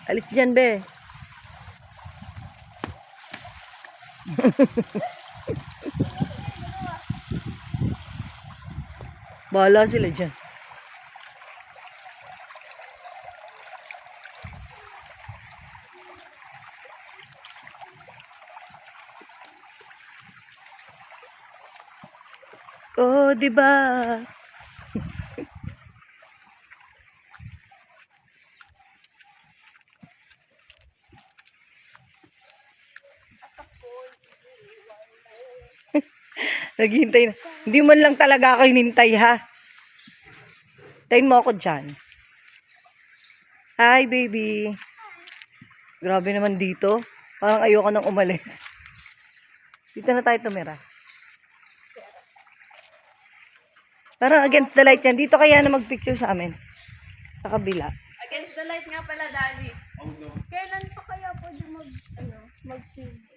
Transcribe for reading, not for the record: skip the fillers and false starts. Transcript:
Alis dyan, be. Bahala sila dyan. Oh, diba? Naghihintay na. Hindi man lang talaga ako hinintay, ha? Tayin mo ako dyan. Hi, baby. Grabe naman dito. Parang ayoko nang umalis. Dito na tayo tumira. Parang against the light yan. Dito kaya na magpicture sa amin. Sa kabila. Against the light nga pala, Daddy. Kailan pa kaya pwede mag-swim?